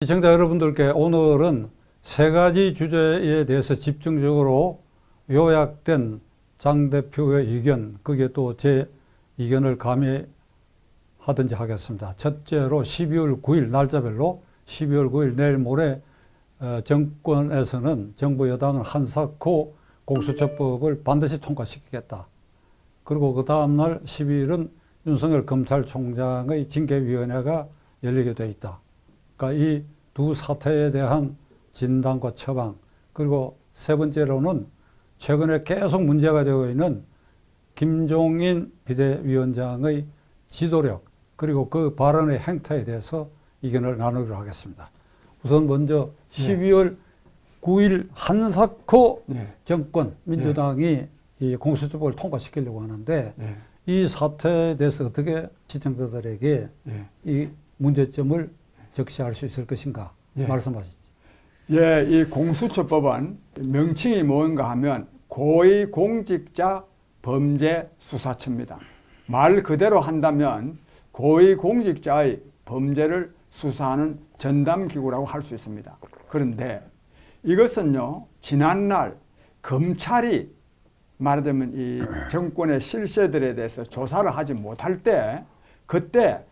시청자 여러분들께 오늘은 세 가지 주제에 대해서 집중적으로 요약된 장 대표의 의견, 그게 또 제 의견을 가미하든지 하겠습니다. 첫째로 12월 9일 날짜별로 12월 9일 내일 모레 정권에서는 정부 여당은 한사코 공수처법을 반드시 통과시키겠다. 그리고 그 다음날 12일은 윤석열 검찰총장의 징계위원회가 열리게 돼 있다. 그러니까 이 두 사태에 대한 진단과 처방, 그리고 세 번째로는 최근에 계속 문제가 되고 있는 김종인 비대위원장의 지도력, 그리고 그 발언의 행태에 대해서 의견을 나누기로 하겠습니다. 우선 먼저 12월 9일 한사코 정권, 민주당이 이 공수처법을 통과시키려고 하는데 이 사태에 대해서 어떻게 시청자들에게 이 문제점을 적시할 수 있을 것인가 말씀하시죠. 예, 이 공수처법은 명칭이 뭔가 하면 고위공직자 범죄수사처입니다. 말 그대로 한다면 고위공직자의 범죄를 수사하는 전담기구라고 할 수 있습니다. 그런데 이것은요, 지난날 검찰이 말하자면 이 정권의 실세들에 대해서 조사를 하지 못할 때, 그때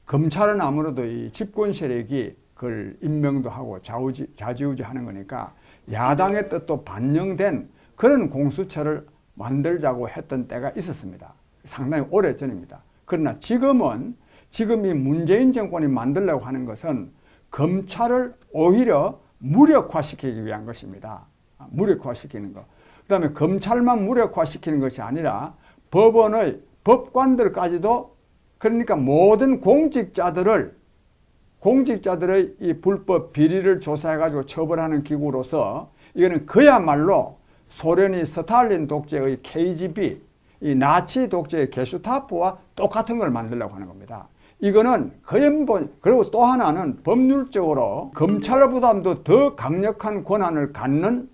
검찰은 아무래도 이 집권 세력이 그걸 임명도 하고 좌지우지하는 거니까 야당의 뜻도 반영된 그런 공수처를 만들자고 했던 때가 있었습니다. 상당히 오래전입니다. 그러나 지금 이 문재인 정권이 만들려고 하는 것은 검찰을 오히려 무력화시키기 위한 것입니다. 무력화시키는 것. 그 다음에 검찰만 무력화시키는 것이 아니라 법원의 법관들까지도, 그러니까 모든 공직자들의 이 불법 비리를 조사해가지고 처벌하는 기구로서 이거는 그야말로 소련이 스탈린 독재의 KGB, 이 나치 독재의 게슈타포와 똑같은 걸 만들려고 하는 겁니다. 이거는 그리고 또 하나는 법률적으로 검찰보다도 더 강력한 권한을 갖는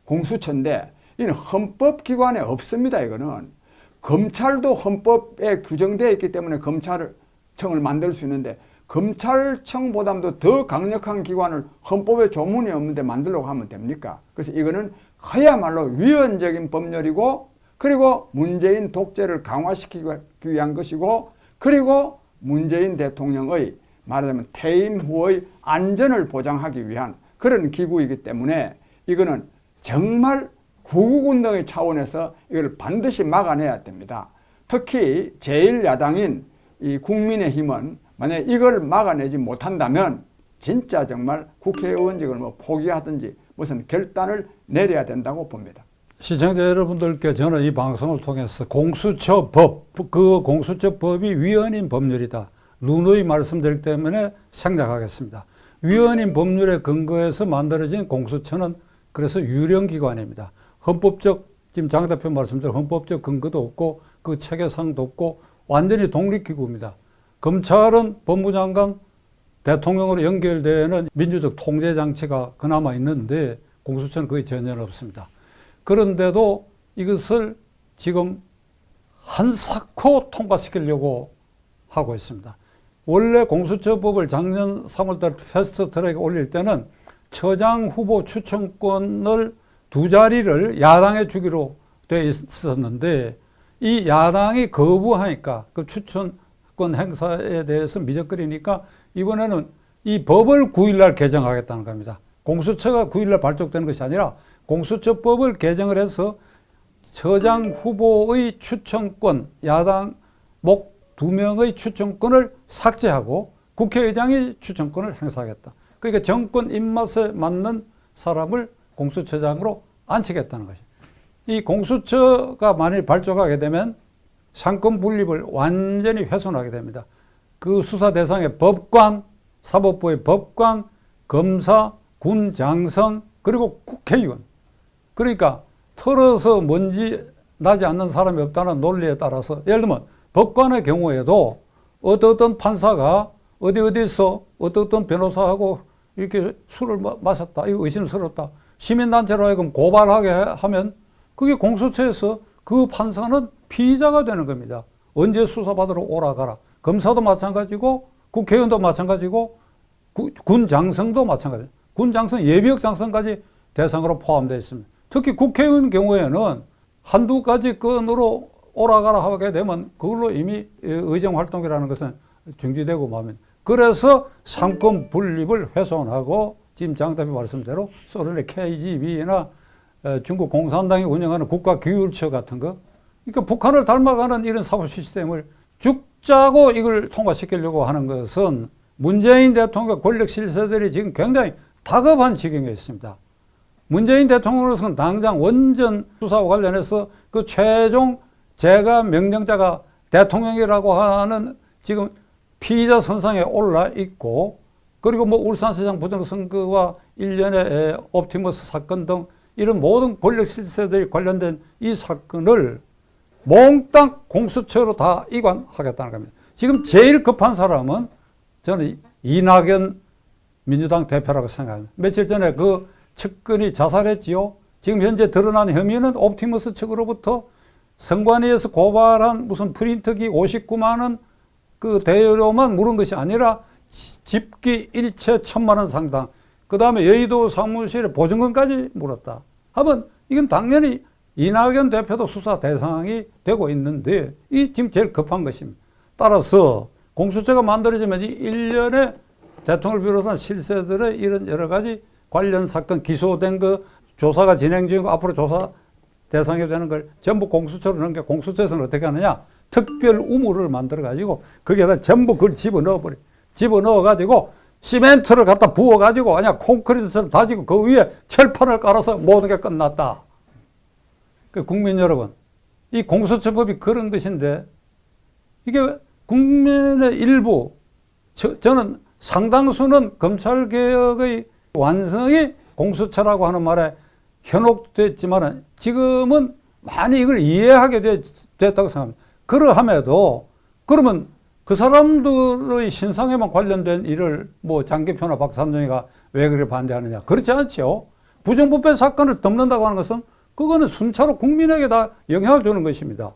공수처인데 이는 헌법기관에 없습니다. 이거는 검찰도 헌법에 규정되어 있기 때문에 검찰청을 만들 수 있는데 검찰청보다도 더 강력한 기관을 헌법에 조문이 없는데 만들려고 하면 됩니까? 그래서 이거는 그야말로 위헌적인 법률이고, 그리고 문재인 독재를 강화시키기 위한 것이고, 그리고 문재인 대통령의 말하자면 퇴임 후의 안전을 보장하기 위한 그런 기구이기 때문에 이거는 정말 구국운동의 차원에서 이걸 반드시 막아내야 됩니다. 특히 제1야당인 이 국민의힘은 만약에 이걸 막아내지 못한다면 진짜 정말 국회의원직을 포기하든지 무슨 결단을 내려야 된다고 봅니다. 시청자 여러분들께 저는 이 방송을 통해서 공수처법, 그 공수처법이 위헌인 법률이다. 누누이 말씀드리기 때문에 생략하겠습니다. 위헌인 법률에 근거해서 만들어진 공수처는 그래서 유령기관입니다. 헌법적, 지금 장 대표 말씀대로 헌법적 근거도 없고 그 체계상도 없고 완전히 독립기구입니다. 검찰은 법무장관, 대통령으로 연결되는 민주적 통제장치가 그나마 있는데 공수처는 거의 전혀 없습니다. 그런데도 이것을 지금 한사코 통과시키려고 하고 있습니다. 원래 공수처법을 작년 3월달 패스트트랙에 올릴 때는 처장 후보 추천권을 두 자리를 야당에 주기로 돼 있었는데 이 야당이 거부하니까 그 추천권 행사에 대해서 미적거리니까 이번에는 이 법을 9일날 개정하겠다는 겁니다. 공수처가 9일날 발족되는 것이 아니라 공수처법을 개정을 해서 처장 후보의 추천권, 야당 목 2명의 추천권을 삭제하고 국회의장이 추천권을 행사하겠다. 그러니까 정권 입맛에 맞는 사람을 공수처장으로 앉히겠다는 것이죠. 이 공수처가 만일 발족하게 되면 상권 분립을 완전히 훼손하게 됩니다. 그 수사 대상의 법관, 사법부의 법관, 검사, 군 장성, 그리고 국회의원. 그러니까 털어서 먼지 나지 않는 사람이 없다는 논리에 따라서, 예를 들면 법관의 경우에도 어떤 판사가 어디서 어떤 변호사하고 이렇게 술을 마셨다, 이거 의심스럽다, 시민단체로 하여금 고발하게 하면 그게 공수처에서 그 판사는 피의자가 되는 겁니다. 언제 수사받으러 오라 가라. 검사도 마찬가지고 국회의원도 마찬가지고 군 장성도 마찬가지예요. 군 장성, 예비역 장성까지 대상으로 포함되어 있습니다. 특히 국회의원 경우에는 한두 가지 건으로 오라가라 하게 되면 그걸로 이미 의정 활동이라는 것은 중지되고 맙니다. 그래서 상권 분립을 훼손하고 지금 장 대표 말씀대로 소련의 KGB나 중국 공산당이 운영하는 국가기율처 같은 거, 그러니까 북한을 닮아가는 이런 사고 시스템을 죽자고 이걸 통과시키려고 하는 것은 문재인 대통령 권력 실세들이 지금 굉장히 다급한 지경에 있습니다. 문재인 대통령으로서는 당장 원전 수사와 관련해서 그 최종 재가 명령자가 대통령이라고 하는 지금 피의자 선상에 올라 있고, 그리고 뭐 울산시장 부정선거와 일련의 옵티머스 사건 등 이런 모든 권력 실세들이 관련된 이 사건을 몽땅 공수처로 다 이관하겠다는 겁니다. 지금 제일 급한 사람은 저는 이낙연 민주당 대표라고 생각합니다. 며칠 전에 그 측근이 자살했지요. 지금 현재 드러난 혐의는 옵티머스 측으로부터 선관위에서 고발한 무슨 프린터기 59만 원 그 대여료만 물은 것이 아니라 집기 일체 1,000만 원 상당, 그 다음에 여의도 사무실에 보증금까지 물었다 하면 이건 당연히 이낙연 대표도 수사 대상이 되고 있는데 이 지금 제일 급한 것입니다. 따라서 공수처가 만들어지면 이 일련의 대통령을 비롯한 실세들의 이런 여러 가지 관련 사건 기소된 그 조사가 진행 중이고 앞으로 조사 대상이 되는 걸 전부 공수처로 넘겨. 공수처에서는 어떻게 하느냐, 특별 우물을 만들어 가지고 거기에다 전부 그걸 집어넣어 가지고 시멘트를 갖다 부어 가지고 그냥 콘크리트처럼 다지고 그 위에 철판을 깔아서 모든 게 끝났다. 그 국민 여러분, 이 공수처법이 그런 것인데 이게 국민의 일부, 저는 상당수는 검찰개혁의 완성이 공수처라고 하는 말에 현혹됐지만 지금은 많이 이걸 이해하게 됐다고 생각합니다. 그러함에도 그러면 그 사람들의 신상에만 관련된 일을 뭐 장기표나 박찬종이가 왜 그렇게 반대하느냐? 그렇지 않죠. 부정부패 사건을 덮는다고 하는 것은 그거는 순차로 국민에게 다 영향을 주는 것입니다.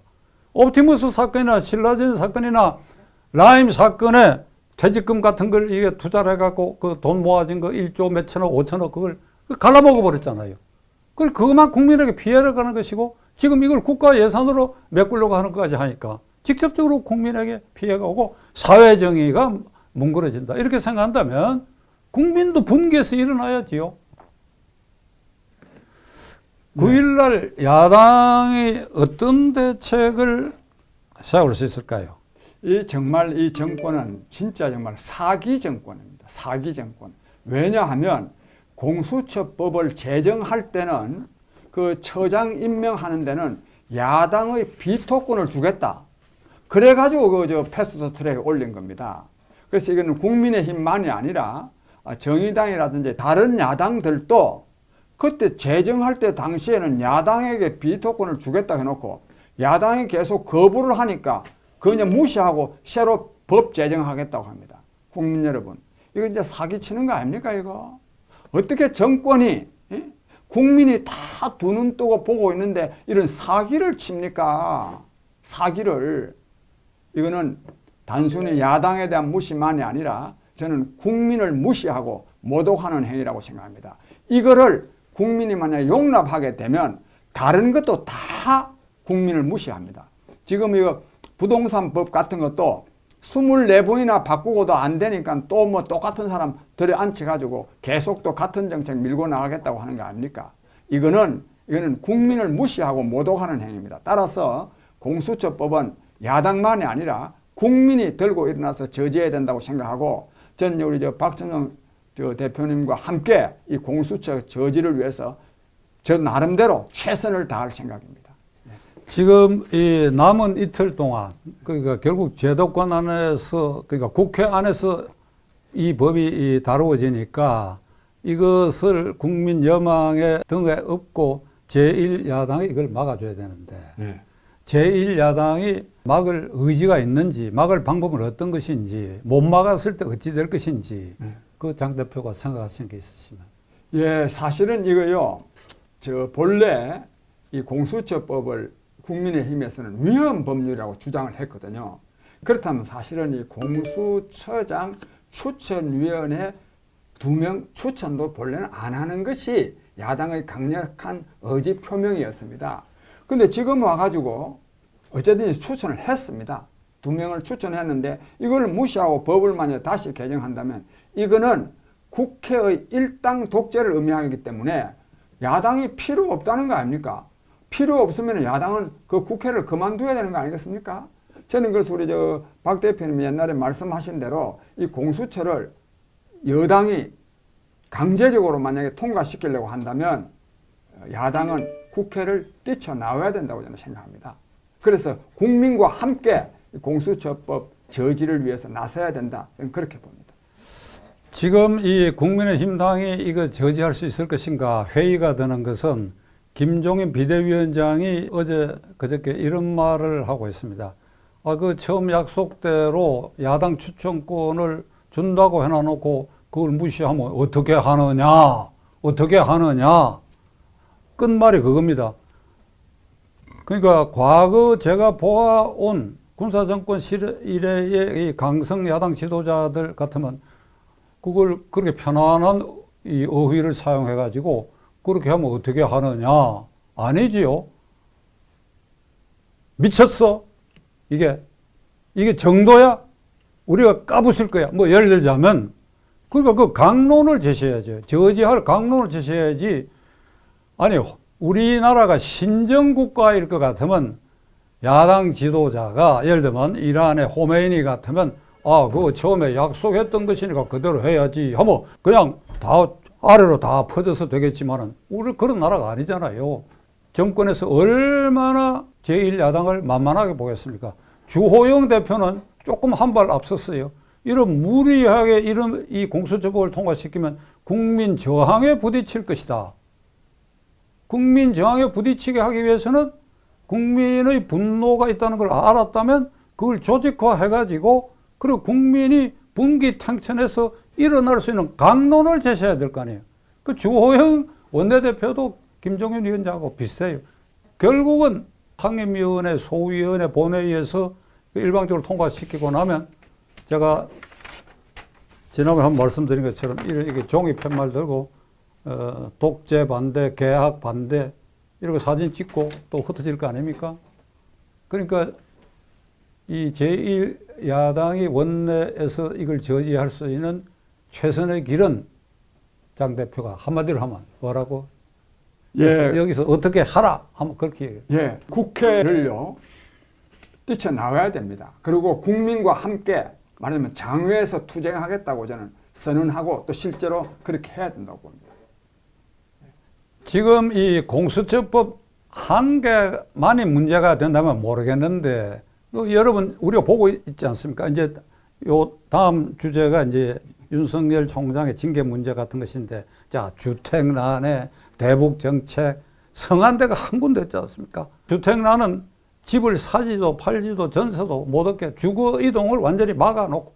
옵티머스 사건이나 신라젠 사건이나 라임 사건에 퇴직금 같은 걸 이게 투자를 해갖고 그 돈 모아진 거 1조 몇천억, 5천억 그걸 갈라먹어 버렸잖아요. 그것만 국민에게 피해를 가는 것이고 지금 이걸 국가 예산으로 메꾸려고 하는 것까지 하니까 직접적으로 국민에게 피해가 오고 사회정의가 뭉그러진다. 이렇게 생각한다면 국민도 분개해서 일어나야지요. 9일날 야당이 어떤 대책을 세울 수 있을까요? 정말 이 정권은 진짜 정말 사기 정권입니다. 사기 정권. 왜냐하면 공수처법을 제정할 때는 그 처장 임명하는 데는 야당의 비토권을 주겠다. 그래가지고 그 패스트 트랙에 올린 겁니다. 그래서 이거는 국민의힘만이 아니라 정의당이라든지 다른 야당들도 그때 제정할 때 당시에는 야당에게 비토권을 주겠다 해놓고 야당이 계속 거부를 하니까 그냥 무시하고 새로 법 제정하겠다고 합니다. 국민 여러분, 이거 이제 사기치는 거 아닙니까 이거? 어떻게 정권이 국민이 다 두 눈 뜨고 보고 있는데 이런 사기를 칩니까? 사기를. 이거는 단순히 야당에 대한 무시만이 아니라 저는 국민을 무시하고 모독하는 행위라고 생각합니다. 이거를 국민이 만약에 용납하게 되면 다른 것도 다 국민을 무시합니다. 지금 이거 부동산법 같은 것도 24번이나 바꾸고도 안 되니까 또 뭐 똑같은 사람 들여앉혀가지고 계속 또 같은 정책 밀고 나가겠다고 하는 거 아닙니까? 이거는 국민을 무시하고 모독하는 행위입니다. 따라서 공수처법은 야당만이 아니라 국민이 들고 일어나서 저지해야 된다고 생각하고 전 우리 박찬종 대표님과 함께 이 공수처 저지를 위해서 저 나름대로 최선을 다할 생각입니다. 지금 이 남은 이틀 동안 그러니까 결국 제도권 안에서 그러니까 국회 안에서 이 법이 다루어지니까 이것을 국민 여망의 등에 업고 제1야당이 이걸 막아줘야 되는데 제1야당이 막을 의지가 있는지 막을 방법은 어떤 것인지 못 막았을 때 어찌 될 것인지 그 장 대표가 생각하시는 게 있으시면. 예, 사실은 이거요. 본래 이 공수처법을 국민의힘에서는 위헌 법률이라고 주장을 했거든요. 그렇다면 사실은 이 공수처장 추천위원회 2명 추천도 본래는 안 하는 것이 야당의 강력한 의지 표명이었습니다. 근데 지금 와가지고 어쨌든지 추천을 했습니다. 2명을 추천했는데 이걸 무시하고 법을 만약 다시 개정한다면 이거는 국회의 일당 독재를 의미하기 때문에 야당이 필요 없다는 거 아닙니까? 필요 없으면 야당은 그 국회를 그만둬야 되는 거 아니겠습니까? 저는 그래서 우리 박 대표님이 옛날에 말씀하신 대로 이 공수처를 여당이 강제적으로 만약에 통과시키려고 한다면 야당은 국회를 뛰쳐나와야 된다고 저는 생각합니다. 그래서 국민과 함께 공수처법 저지를 위해서 나서야 된다. 저는 그렇게 봅니다. 지금 이 국민의힘당이 이거 저지할 수 있을 것인가 회의가 되는 것은 김종인 비대위원장이 어제 그저께 이런 말을 하고 있습니다. 그 처음 약속대로 야당 추천권을 준다고 해놔놓고 그걸 무시하면 어떻게 하느냐? 어떻게 하느냐? 끝말이 그겁니다. 그러니까 과거 제가 보아온 군사정권 이래의 이 강성 야당 지도자들 같으면 그걸 그렇게 편안한 이 어휘를 사용해가지고 그렇게 하면 어떻게 하느냐? 아니지요. 미쳤어? 이게 정도야? 우리가 까부실 거야. 뭐 예를 들자면 그러니까 그 강론을 제시해야죠. 저지할 강론을 제시해야지. 아니 우리나라가 신정국가일 것 같으면 야당 지도자가 예를 들면 이란의 호메이니 같으면 그거 처음에 약속했던 것이니까 그대로 해야지 하면 그냥 다 아래로 다 퍼져서 되겠지만은 우리 그런 나라가 아니잖아요. 정권에서 얼마나 제1야당을 만만하게 보겠습니까? 주호영 대표는 조금 한 발 앞섰어요. 이런 무리하게 이런 이 공수처법을 통과시키면 국민 저항에 부딪힐 것이다. 국민 저항에 부딪히게 하기 위해서는 국민의 분노가 있다는 걸 알았다면 그걸 조직화해가지고 그리고 국민이 분기탱천해서 일어날 수 있는 강론을 제시해야 될 거 아니에요. 그 주호영 원내대표도 김종인 위원장하고 비슷해요. 결국은 상임위원회, 소위원회, 본회의에서 일방적으로 통과시키고 나면 제가 지난번에 한번 말씀드린 것처럼 이렇게 종이 팻말 들고 독재 반대, 개학 반대 이런 거 사진 찍고 또 흩어질 거 아닙니까? 그러니까 이 제1야당이 원내에서 이걸 저지할 수 있는 최선의 길은 장 대표가 한마디로 하면 뭐라고? 여기서 어떻게 하라 하면 그렇게 얘기해요. 국회를요 뛰쳐나와야 됩니다. 그리고 국민과 함께 말하자면 장외에서 투쟁하겠다고 저는 선언하고 또 실제로 그렇게 해야 된다고 봅니다. 지금 이 공수처법 한 개만이 문제가 된다면 모르겠는데 여러분 우리가 보고 있지 않습니까? 이제 요 다음 주제가 이제 윤석열 총장의 징계 문제 같은 것인데 자 주택난에 대북 정책 성안대가 한 군데 있지 않습니까? 주택난은 집을 사지도 팔지도 전세도 못 얻게 주거 이동을 완전히 막아놓고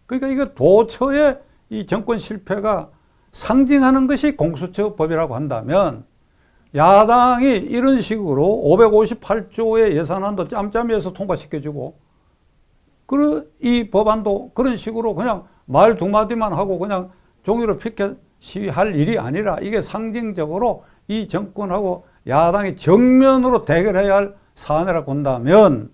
그러니까 이거 도처의 이 정권 실패가 상징하는 것이 공수처법이라고 한다면 야당이 이런 식으로 558조의 예산안도 짬짬이해서 통과시켜주고 이 법안도 그런 식으로 그냥 말 두 마디만 하고 그냥 종이로 피켓 시위할 일이 아니라 이게 상징적으로 이 정권하고 야당이 정면으로 대결해야 할 사안이라고 본다면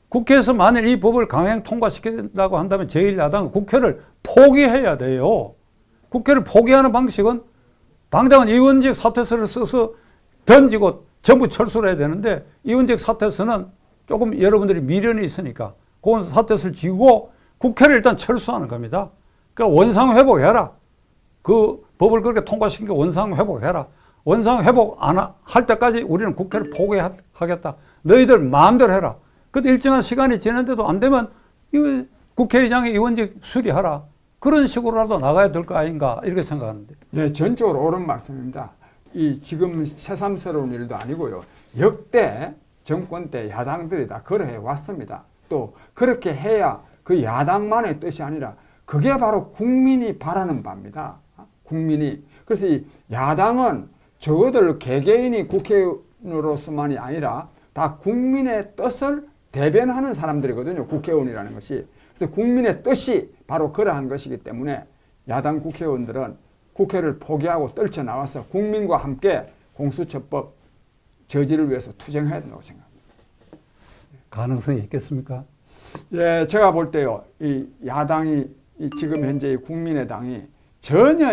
국회에서 만일 이 법을 강행 통과시킨다고 한다면 제1야당은 국회를 포기해야 돼요. 국회를 포기하는 방식은 당장은 의원직 사퇴서를 써서 던지고 전부 철수를 해야 되는데 의원직 사퇴서는 조금 여러분들이 미련이 있으니까 그 사퇴서를 지고 국회를 일단 철수하는 겁니다. 그러니까 원상회복해라. 그 법을 그렇게 통과시키니까 원상회복해라. 원상회복 안 할 때까지 우리는 국회를 포기하겠다. 너희들 마음대로 해라. 근데 일정한 시간이 지났는데도 안 되면 이 국회의장의 의원직 수리하라. 그런 식으로라도 나가야 될 거 아닌가 이렇게 생각하는데. 네, 전적으로 옳은 말씀입니다. 이 지금 새삼스러운 일도 아니고요. 역대 정권 때 야당들이 다 그러해 왔습니다. 또 그렇게 해야 그 야당만의 뜻이 아니라 그게 바로 국민이 바라는 바입니다. 국민이. 그래서 이 야당은 저들 개개인이 국회의원으로서만이 아니라 다 국민의 뜻을 대변하는 사람들이거든요. 국회의원이라는 것이. 그래서 국민의 뜻이 바로 그러한 것이기 때문에 야당 국회의원들은 국회를 포기하고 떨쳐나와서 국민과 함께 공수처법 저지를 위해서 투쟁해야 된다고 생각합니다. 가능성이 있겠습니까? 예, 제가 볼 때요, 이 야당이 지금 현재 국민의당이 전혀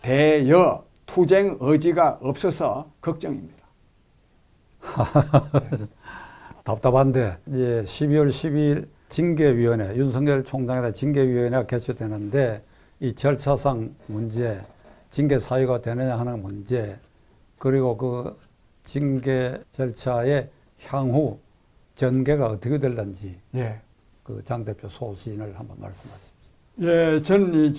대여 투쟁 의지가 없어서 걱정입니다. 답답한데 이제 12월 12일 징계위원회, 윤석열 총장에 대한 징계위원회가 개최되는데 이 절차상 문제, 징계 사유가 되느냐 하는 문제, 그리고 그 징계 절차의 향후 전개가 어떻게 될는지 예. 그 장 대표 소신을 한번 말씀하십시오. 예, 저는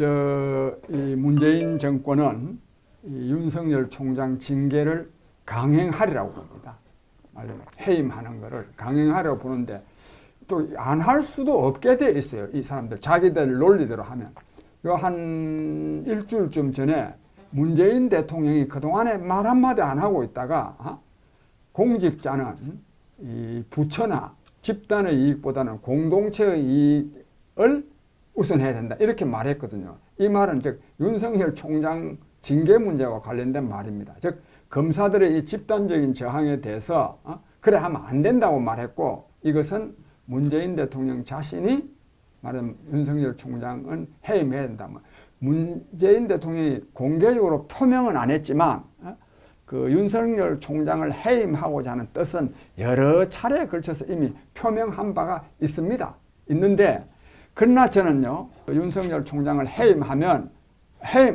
이 문재인 정권은 이 윤석열 총장 징계를 강행하리라고 봅니다. 말하자면 해임하는 것을 강행하려고 보는데 또 안 할 수도 없게 돼 있어요. 이 사람들 자기들 논리대로 하면. 요 한 일주일쯤 전에 문재인 대통령이 그동안에 말 한마디 안 하고 있다가 공직자는 이 부처나 집단의 이익보다는 공동체의 이익을 우선해야 된다. 이렇게 말했거든요. 이 말은 즉 윤석열 총장 징계 문제와 관련된 말입니다. 즉 검사들의 이 집단적인 저항에 대해서 그래 하면 안 된다고 말했고, 이것은 문재인 대통령 자신이 말하면 윤석열 총장은 해임해야 된다. 문재인 대통령이 공개적으로 표명은 안 했지만 그 윤석열 총장을 해임하고자 하는 뜻은 여러 차례에 걸쳐서 이미 표명한 바가 있습니다. 있는데 그러나 저는요, 윤석열 총장을 해임하면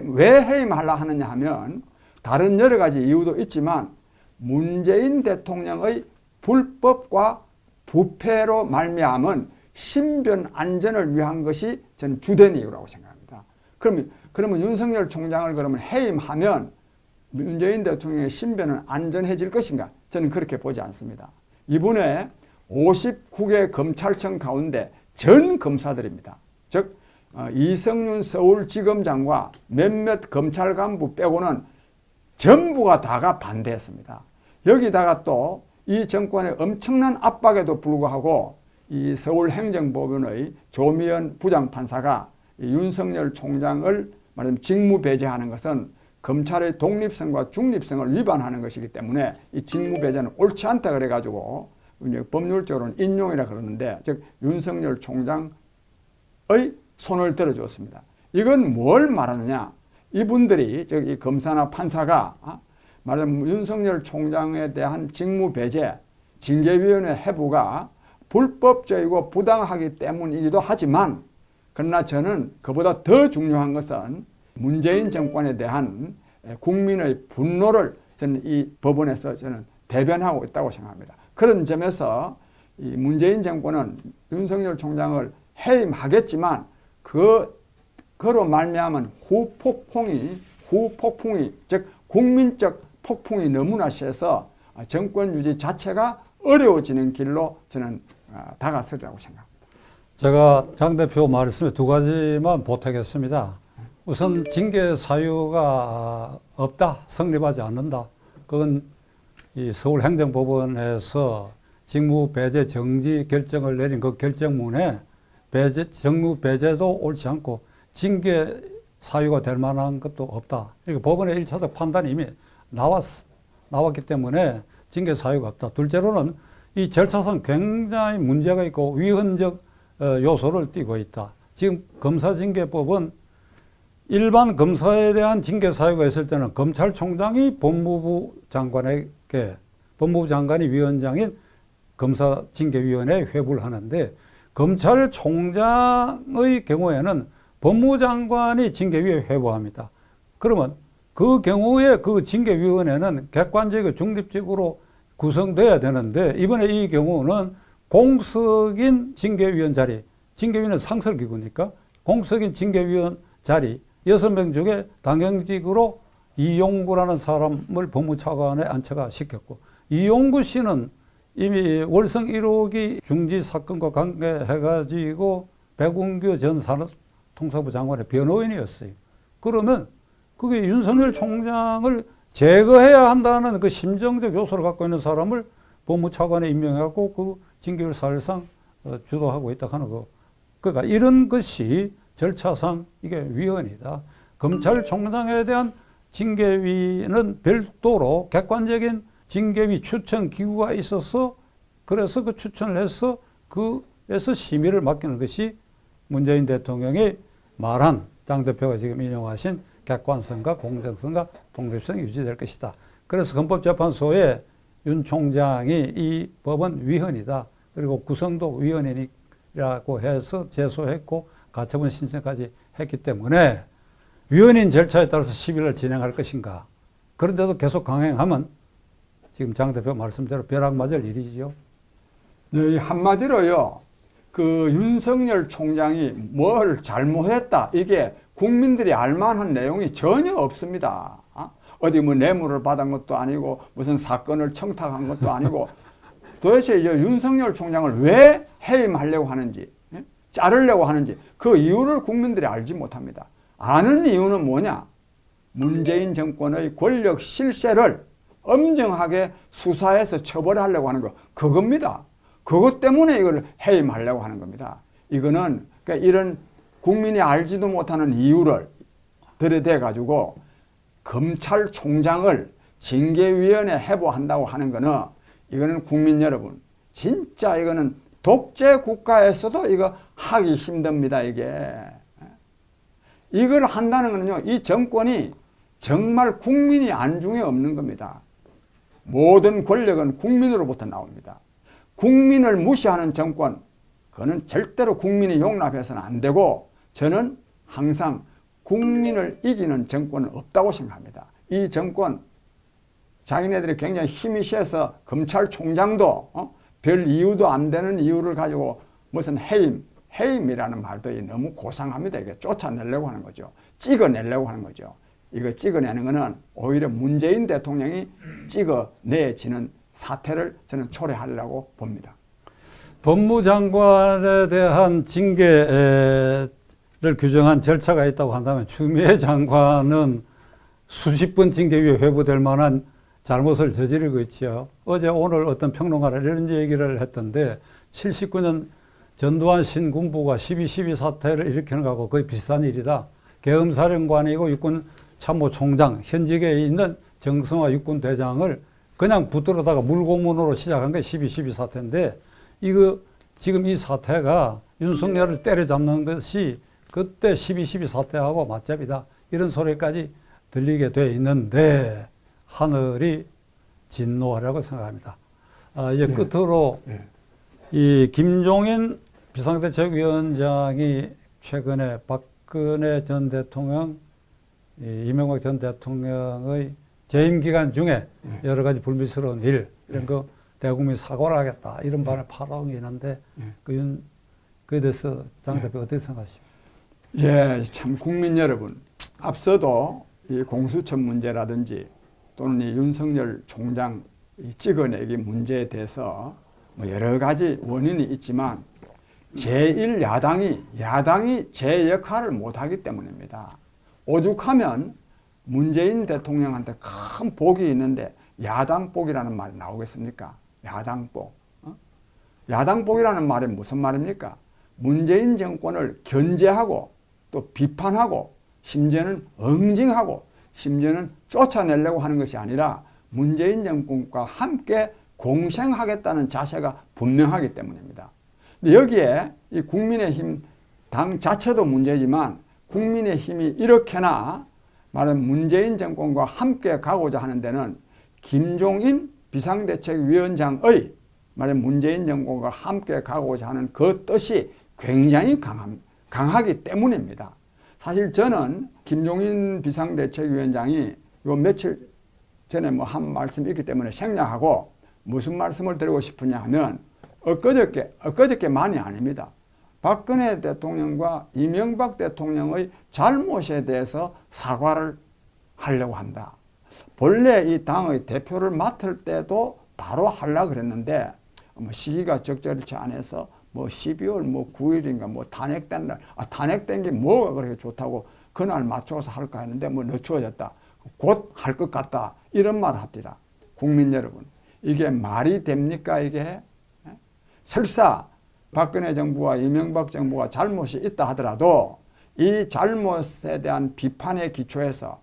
왜 해임하려 하느냐 하면 다른 여러 가지 이유도 있지만 문재인 대통령의 불법과 부패로 말미암은 신변 안전을 위한 것이 저는 주된 이유라고 생각합니다. 그러면 윤석열 총장을 그러면 해임하면 문재인 대통령의 신변은 안전해질 것인가? 저는 그렇게 보지 않습니다. 이번에 59개 검찰청 가운데 전 검사들입니다. 즉 이성윤 서울지검장과 몇몇 검찰 간부 빼고는 전부가 다가 반대했습니다. 여기다가 또 이 정권의 엄청난 압박에도 불구하고 이 서울행정법원의 조미연 부장판사가 윤석열 총장을 말하자면 직무배제하는 것은 검찰의 독립성과 중립성을 위반하는 것이기 때문에 이 직무배제는 옳지 않다 그래가지고 법률적으로는 인용이라 그러는데, 즉 윤석열 총장의 손을 들어주었습니다. 이건 뭘 말하느냐? 이분들이 즉 이 검사나 판사가 말하자면 윤석열 총장에 대한 직무배제, 징계위원회 해부가 불법적이고 부당하기 때문이기도 하지만, 그러나 저는 그보다 더 중요한 것은 문재인 정권에 대한 국민의 분노를 저는 이 법원에서 저는 대변하고 있다고 생각합니다. 그런 점에서 이 문재인 정권은 윤석열 총장을 해임하겠지만 그로 말미암은 후폭풍이 즉 국민적 폭풍이 너무나 세서 정권 유지 자체가 어려워지는 길로 저는 다가서리라고 생각합니다. 제가 장 대표 말씀에 두 가지만 보태겠습니다. 우선 징계 사유가 없다, 성립하지 않는다. 그건 이 서울행정법원에서 직무배제 정지 결정을 내린 그 결정문에 직무배제도 옳지 않고 징계 사유가 될 만한 것도 없다. 이게 법원의 1차적 판단이 이미 나왔기 때문에 징계 사유가 없다. 둘째로는 이 절차상 굉장히 문제가 있고 위헌적 요소를 띠고 있다. 지금 검사징계법은 일반 검사에 대한 징계 사유가 있을 때는 검찰총장이 법무부 장관이 위원장인 검사징계위원회에 회부를 하는데, 검찰총장의 경우에는 법무장관이 징계위에 회부합니다. 그러면 그 경우에 그 징계위원회는 객관적이고 중립적으로 구성돼야 되는데, 이번에 이 경우는 공석인 징계위원 자리, 징계위원은 상설기구니까 공석인 징계위원 자리 6명 중에 당연직으로 이용구라는 사람을 법무차관에 안착가 시켰고, 이용구 씨는 이미 월성 1호기 중지 사건과 관계해가지고 백운규 전 산업통상부 장관의 변호인이었어요. 그러면 그게 윤석열 총장을 제거해야 한다는 그 심정적 요소를 갖고 있는 사람을 법무차관에 임명하고 그 징계를 사실상 주도하고 있다 하는 거. 그러니까 이런 것이 절차상 이게 위헌이다. 검찰총장에 대한 징계위는 별도로 객관적인 징계위 추천 기구가 있어서 그래서 그 추천을 해서 그에서 심의를 맡기는 것이 문재인 대통령이 말한 장 대표가 지금 인용하신 객관성과 공정성과 독립성이 유지될 것이다. 그래서 헌법재판소에 윤 총장이 이 법은 위헌이다. 그리고 구성도 위헌이라고 해서 제소했고 가처분 신청까지 했기 때문에 위헌인 절차에 따라서 시비를 진행할 것인가. 그런데도 계속 강행하면 지금 장 대표 말씀대로 벼락 맞을 일이지요. 네, 한마디로요. 그 윤석열 총장이 뭘 잘못했다. 이게 국민들이 알만한 내용이 전혀 없습니다. 어디 뭐 뇌물을 받은 것도 아니고 무슨 사건을 청탁한 것도 아니고 도대체 이제 윤석열 총장을 왜 해임하려고 하는지, 자르려고 하는지 그 이유를 국민들이 알지 못합니다. 아는 이유는 뭐냐? 문재인 정권의 권력 실세를 엄정하게 수사해서 처벌하려고 하는 거, 그겁니다. 그것 때문에 이걸 해임하려고 하는 겁니다. 이거는 그러니까 이런 국민이 알지도 못하는 이유를 들여대 가지고 검찰총장을 징계위원회 해부한다고 하는 거는 이거는 국민 여러분 진짜 이거는 독재 국가에서도 이거 하기 힘듭니다. 이걸 한다는 거는요, 이 정권이 정말 국민이 안중에 없는 겁니다. 모든 권력은 국민으로부터 나옵니다. 국민을 무시하는 정권, 그거는 절대로 국민이 용납해서는 안 되고 저는 항상 국민을 이기는 정권은 없다고 생각합니다. 이 정권, 자기네들이 굉장히 힘이 세서 검찰총장도 별 이유도 안 되는 이유를 가지고 무슨 해임이라는 말도 너무 고상합니다. 이게 쫓아내려고 하는 거죠. 찍어내려고 하는 거죠. 이거 찍어내는 거는 오히려 문재인 대통령이 찍어내지는 사태를 저는 초래하려고 봅니다. 법무장관에 대한 징계를 규정한 절차가 있다고 한다면 추미애 장관은 수십 번 징계위에 회부될 만한 잘못을 저지르고 있지요. 어제 오늘 어떤 평론가가 이런 얘기를 했던데 79년 전두환 신군부가 12.12 사태를 일으키는 것하고 거의 비슷한 일이다. 계엄사령관이고 육군 참모총장, 현직에 있는 정성화 육군대장을 그냥 붙들어다가 물고문으로 시작한 게 12.12 사태인데 이거 지금 이 사태가 윤석열을 때려잡는 것이 그때 12.12 사태하고 맞잡이다. 이런 소리까지 들리게 돼 있는데 하늘이 진노하라고 생각합니다. 이제 네. 끝으로 네. 이 김종인 비상대책위원장이 최근에 박근혜 전 대통령, 이명박 전 대통령의 재임 기간 중에 여러 가지 불미스러운 일 이런 거 대국민 사과를 하겠다 이런 발언을 파라고 있는데 그에 대해서 장 대표 어떻게 생각하십니까? 예, 참 국민 여러분, 앞서도 이 공수처 문제라든지 또는 이 윤석열 총장 찍어내기 문제에 대해서 뭐 여러 가지 원인이 있지만 야당이 제 역할을 못하기 때문입니다. 오죽하면 문재인 대통령한테 큰 복이 있는데 야당복이라는 말이 나오겠습니까? 야당복. 야당복이라는 말이 무슨 말입니까? 문재인 정권을 견제하고 또 비판하고 심지어는 응징하고 심지어는 쫓아내려고 하는 것이 아니라 문재인 정권과 함께 공생하겠다는 자세가 분명하기 때문입니다. 근데 여기에 이 국민의힘 당 자체도 문제지만 국민의힘이 이렇게나 말하면 문재인 정권과 함께 가고자 하는 데는 김종인 비상대책위원장의 말하면 문재인 정권과 함께 가고자 하는 그 뜻이 굉장히 강하기 때문입니다. 사실 저는 김종인 비상대책위원장이 요 며칠 전에 뭐 한 말씀이 있기 때문에 생략하고 무슨 말씀을 드리고 싶으냐 하면 엊그저께만이 아닙니다. 박근혜 대통령과 이명박 대통령의 잘못에 대해서 사과를 하려고 한다. 본래 이 당의 대표를 맡을 때도 바로 하려고 그랬는데 뭐 시기가 적절치 않아서 뭐 12월 뭐 9일인가 뭐 탄핵된 날, 탄핵된 게 뭐가 그렇게 좋다고 그날 맞춰서 할까 했는데 뭐 늦추어졌다. 곧 할 것 같다. 이런 말을 합니다. 국민 여러분, 이게 말이 됩니까 이게? 설사 박근혜 정부와 이명박 정부가 잘못이 있다 하더라도 이 잘못에 대한 비판에 기초해서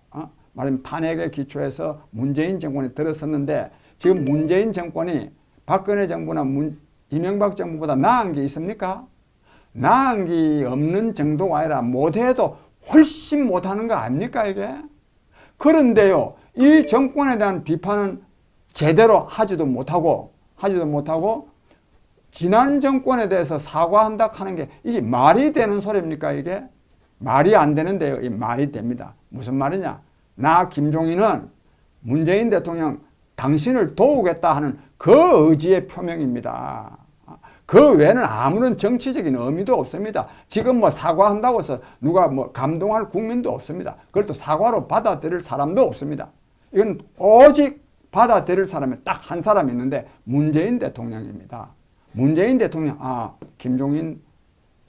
말하면 탄핵에 기초해서 문재인 정권이 들어섰는데 지금 문재인 정권이 박근혜 정부나 이명박 정부보다 나은 게 있습니까? 나은 게 없는 정도가 아니라 못해도 훨씬 못하는 거 아닙니까 이게? 그런데요, 이 정권에 대한 비판은 제대로 하지도 못하고 지난 정권에 대해서 사과한다 하는 게 이게 말이 되는 소리입니까 이게? 말이 안 되는데요, 이 말이 됩니다. 무슨 말이냐? 나 김종인은 문재인 대통령 당신을 도우겠다 하는 그 의지의 표명입니다. 그 외에는 아무런 정치적인 의미도 없습니다. 지금 뭐 사과한다고 해서 누가 뭐 감동할 국민도 없습니다. 그걸 또 사과로 받아들일 사람도 없습니다. 이건 오직 받아들일 사람이 딱 한 사람이 있는데 문재인 대통령입니다. 문재인 대통령, 김종인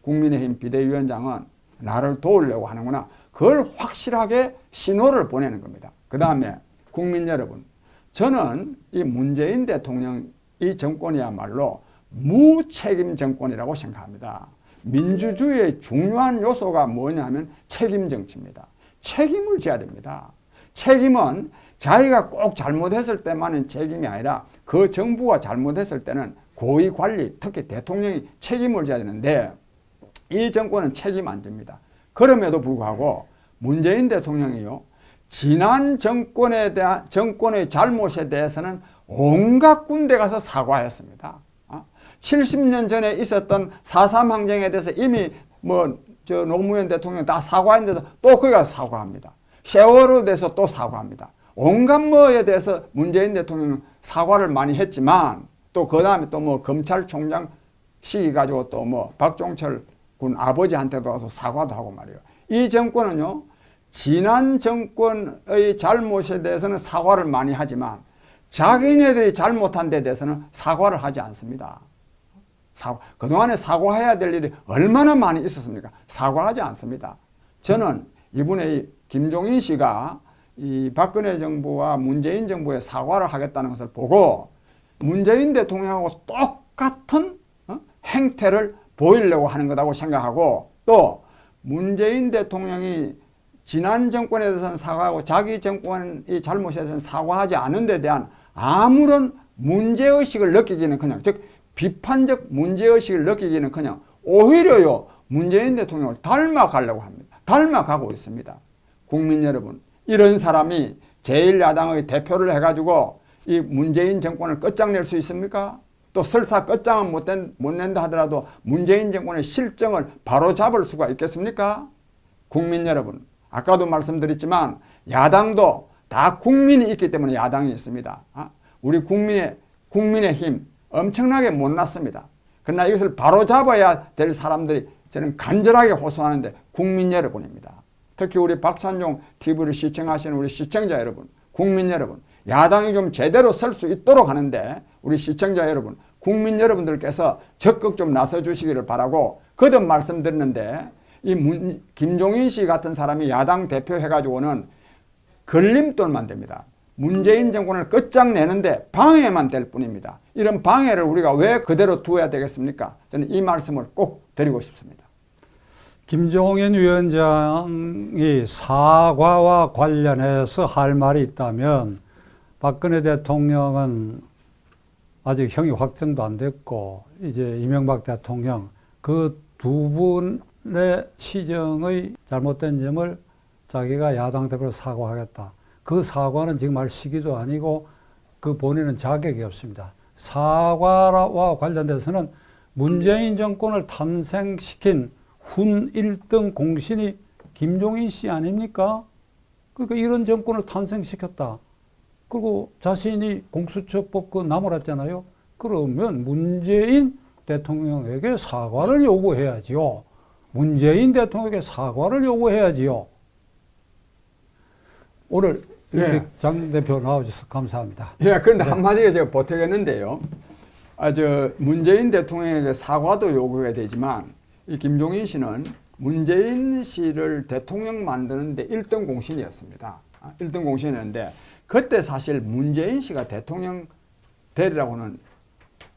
국민의힘 비대위원장은 나를 도우려고 하는구나. 그걸 확실하게 신호를 보내는 겁니다. 그 다음에 국민 여러분, 저는 이 문재인 대통령 이 정권이야말로 무책임 정권이라고 생각합니다. 민주주의의 중요한 요소가 뭐냐면 책임 정치입니다. 책임을 져야 됩니다. 책임은 자기가 꼭 잘못했을 때만은 책임이 아니라 그 정부가 잘못했을 때는 고위 관리, 특히 대통령이 책임을 져야 되는데 이 정권은 책임 안 집니다. 그럼에도 불구하고 문재인 대통령이요, 지난 정권에 대한 정권의 잘못에 대해서는 온갖 군데 가서 사과했습니다. 70년 전에 있었던 4.3 항쟁에 대해서 이미 노무현 대통령 다 사과했는데도 또 거기 가서 사과합니다. 세월호에 대해서 또 사과합니다. 온갖 뭐에 대해서 문재인 대통령은 사과를 많이 했지만 또 그 다음에 또 뭐 검찰총장 시기 가지고 또 뭐 박종철 군 아버지한테도 가서 사과도 하고 말이에요. 이 정권은요, 지난 정권의 잘못에 대해서는 사과를 많이 하지만 자기네들이 잘못한 데 대해서는 사과를 하지 않습니다. 그동안에 사과해야 될 일이 얼마나 많이 있었습니까? 사과하지 않습니다. 저는 이번에 이 김종인 씨가 이 박근혜 정부와 문재인 정부에 사과를 하겠다는 것을 보고 문재인 대통령하고 똑같은 행태를 보이려고 하는 거라고 생각하고, 또 문재인 대통령이 지난 정권에 대해서는 사과하고 자기 정권이 잘못에 대해서는 사과하지 않은 데 대한 아무런 문제의식을 느끼기는커녕, 즉 비판적 문제의식을 느끼기는커녕 오히려요 문재인 대통령을 닮아가려고 합니다. 닮아가고 있습니다. 국민 여러분, 이런 사람이 제1야당의 대표를 해가지고 이 문재인 정권을 끝장낼 수 있습니까? 또 설사 끝장은 못 낸다 하더라도 문재인 정권의 실정을 바로잡을 수가 있겠습니까? 국민 여러분, 아까도 말씀드렸지만 야당도 다 국민이 있기 때문에 야당이 있습니다. 우리 국민의힘 엄청나게 못났습니다. 그러나 이것을 바로잡아야 될 사람들이 저는 간절하게 호소하는데 국민 여러분입니다. 특히 우리 박찬종 TV를 시청하시는 우리 시청자 여러분, 국민 여러분, 야당이 좀 제대로 설 수 있도록 하는데 우리 시청자 여러분, 국민 여러분들께서 적극 좀 나서 주시기를 바라고 거듭 말씀드렸는데, 이 김종인 씨 같은 사람이 야당 대표 해가지고는 걸림돌만 됩니다. 문재인 정권을 끝장내는데 방해만 될 뿐입니다. 이런 방해를 우리가 왜 그대로 두어야 되겠습니까? 저는 이 말씀을 꼭 드리고 싶습니다. 김종인 위원장이 사과와 관련해서 할 말이 있다면 박근혜 대통령은 아직 형이 확정도 안 됐고 이제 이명박 대통령 그 두 분의 시정의 잘못된 점을 자기가 야당 대표로 사과하겠다. 그 사과는 지금 할 시기도 아니고 그 본인은 자격이 없습니다. 사과와 관련돼서는 문재인 정권을 탄생시킨 훈 1등 공신이 김종인 씨 아닙니까? 그러니까 이런 정권을 탄생시켰다. 그리고 자신이 공수처법 나무랐잖아요. 그러면 문재인 대통령에게 사과를 요구해야지요. 문재인 대통령에게 사과를 요구해야지요. 오늘 이렇게 장 대표 나와주셔서 감사합니다. 그런데 한마디가 제가 보태겠는데요. 문재인 대통령에게 사과도 요구해야 되지만 이 김종인 씨는 문재인 씨를 대통령 만드는데 1등 공신이었습니다. 1등 공신이었는데 그때 사실 문재인 씨가 대통령 되리라고는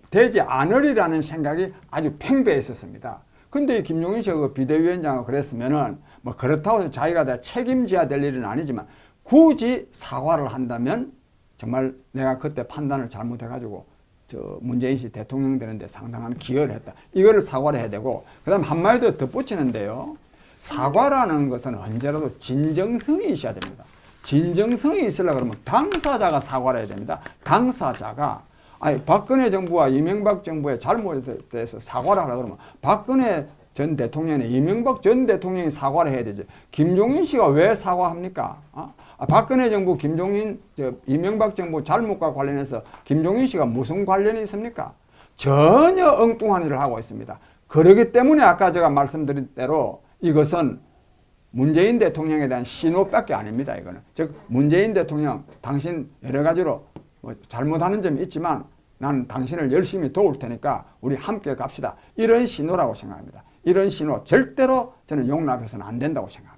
되지 않으리라는 생각이 아주 팽배했었습니다. 근데 김종인 씨가 그 비대위원장을 그랬으면은 뭐 그렇다고 해서 자기가 다 책임져야 될 일은 아니지만 굳이 사과를 한다면 정말 내가 그때 판단을 잘못해가지고 저 문재인 씨 대통령 되는데 상당한 기여를 했다. 이거를 사과를 해야 되고, 그 다음 한마디 더 덧붙이는데요. 사과라는 것은 언제라도 진정성이 있어야 됩니다. 진정성이 있으려고 그러면 당사자가 사과를 해야 됩니다. 당사자가, 아니, 박근혜 정부와 이명박 정부의 잘못에 대해서 사과를 하려고 그러면 박근혜 전 대통령이 이명박 전 대통령이 사과를 해야 되지. 김종인 씨가 왜 사과합니까? 박근혜 정부, 이명박 정부 잘못과 관련해서 김종인 씨가 무슨 관련이 있습니까? 전혀 엉뚱한 일을 하고 있습니다. 그렇기 때문에 아까 제가 말씀드린 대로 이것은 문재인 대통령에 대한 신호밖에 아닙니다. 이거는. 즉 문재인 대통령, 당신 여러 가지로 뭐 잘못하는 점이 있지만 나는 당신을 열심히 도울 테니까 우리 함께 갑시다. 이런 신호라고 생각합니다. 이런 신호 절대로 저는 용납해서는 안 된다고 생각합니다.